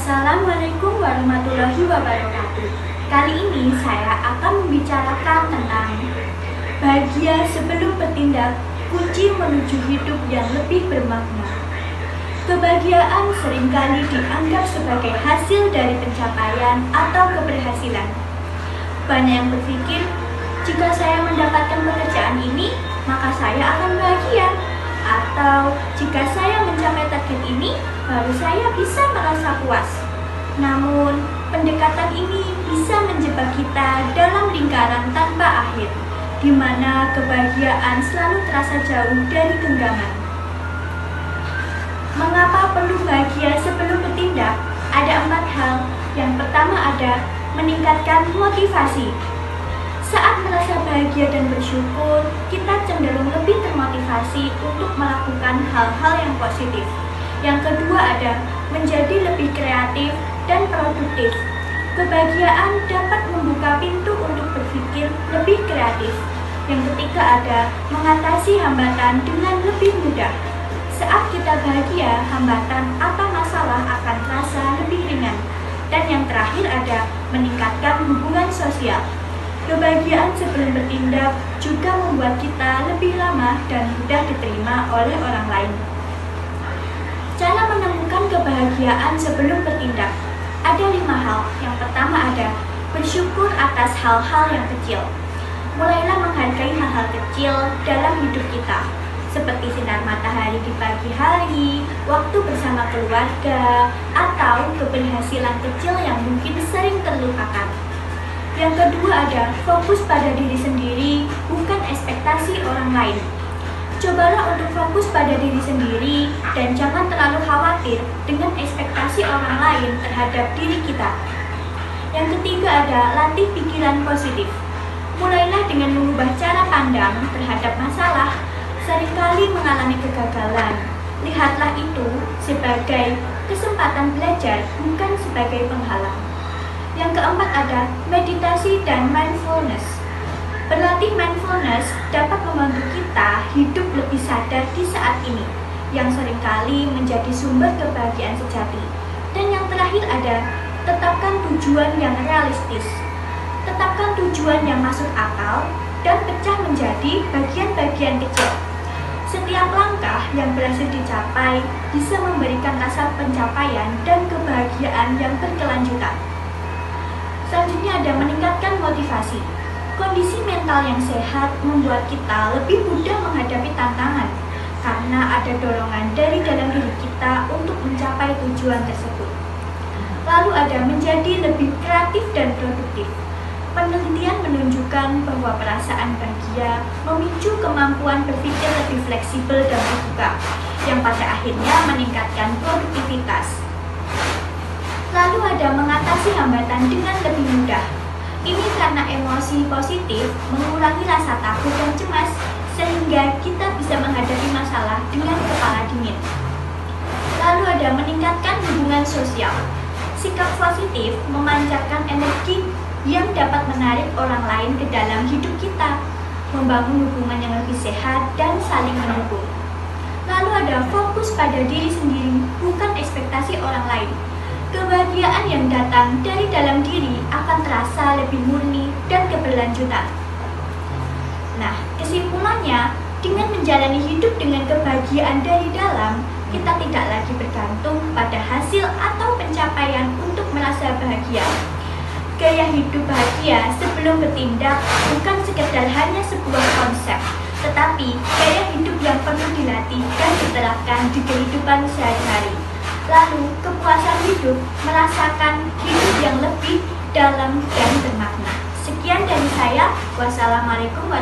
Assalamualaikum warahmatullahi wabarakatuh. Kali ini saya akan membicarakan tentang bahagia sebelum bertindak, kunci menuju hidup yang lebih bermakna. Kebahagiaan seringkali dianggap sebagai hasil dari pencapaian atau keberhasilan. Banyak yang berpikir, jika saya mendapatkan pekerjaan ini, maka saya akan bahagia. Atau jika saya mencapai target ini, baru saya bisa merasa puas. Namun, pendekatan ini bisa menjebak kita dalam lingkaran tanpa akhir, di mana kebahagiaan selalu terasa jauh dari genggaman. Mengapa perlu bahagia sebelum bertindak? Ada 4 hal. Yang pertama ada meningkatkan motivasi. Saat merasa bahagia dan bersyukur, kita cenderung lebih termotivasi untuk melakukan hal-hal yang positif. Yang kedua ada menjadi lebih kreatif dan produktif. Kebahagiaan dapat membuka pintu untuk berpikir lebih kreatif. Yang ketiga ada mengatasi hambatan dengan lebih mudah. Saat kita bahagia, hambatan atau masalah akan terasa lebih ringan. Dan yang terakhir ada meningkatkan hubungan sosial. Kebahagiaan sebelum bertindak juga membuat kita lebih ramah dan mudah diterima oleh orang lain. Cara menemukan kebahagiaan sebelum bertindak. Ada 5 hal. Yang pertama ada bersyukur atas hal-hal yang kecil. Mulailah menghargai hal-hal kecil dalam hidup kita, seperti sinar matahari di pagi hari, waktu bersama keluarga, atau keberhasilan kecil yang mungkin sering terlupakan. Yang kedua ada fokus pada diri sendiri, bukan ekspektasi orang lain. Cobalah untuk fokus pada diri sendiri dan jangan terlalu khawatir dengan ekspektasi orang lain terhadap diri kita. Yang ketiga ada latih pikiran positif. Mulailah dengan mengubah cara pandang terhadap masalah. Seringkali mengalami kegagalan. Lihatlah itu sebagai kesempatan belajar, bukan sebagai penghalang. Yang keempat ada meditasi dan mindfulness. Berlatih mindfulness dapat membantu kita hidup lebih sadar di saat ini, yang seringkali menjadi sumber kebahagiaan sejati. Dan yang terakhir ada tetapkan tujuan yang realistis. Tetapkan tujuan yang masuk akal dan pecah menjadi bagian-bagian kecil. Setiap langkah yang berhasil dicapai bisa memberikan rasa pencapaian dan kebahagiaan yang berkelanjutan. Selanjutnya ada meningkatkan motivasi. Kondisi mental yang sehat membuat kita lebih mudah menghadapi tantangan karena ada dorongan dari dalam diri kita untuk mencapai tujuan tersebut. Lalu ada menjadi lebih kreatif dan produktif. Penelitian menunjukkan bahwa perasaan bahagia memicu kemampuan berpikir lebih fleksibel dan terbuka, yang pada akhirnya meningkatkan produktivitas. Lalu ada mengatasi hambatan dengan lebih mudah. Ini karena emosi positif mengurangi rasa takut dan cemas, sehingga kita bisa menghadapi masalah dengan kepala dingin. Lalu ada meningkatkan hubungan sosial. Sikap positif memancarkan energi yang dapat menarik orang lain ke dalam hidup kita, membangun hubungan yang lebih sehat dan saling mendukung. Lalu ada fokus pada diri sendiri, bukan ekspektasi orang lain. Kebahagiaan yang datang dari dalam diri akan terasa lebih murni dan keberlanjutan. Nah, kesimpulannya, dengan menjalani hidup dengan kebahagiaan dari dalam, kita tidak lagi bergantung pada hasil atau pencapaian untuk merasa bahagia. Gaya hidup bahagia sebelum bertindak bukan sekedar hanya sebuah konsep, tetapi gaya hidup yang perlu dilatih dan diterapkan di kehidupan sehari-hari. Lalu, kepuasan hidup, merasakan hidup yang lebih dalam dan bermakna. Sekian dari saya. Wassalamualaikum warahmatullahi wabarakatuh.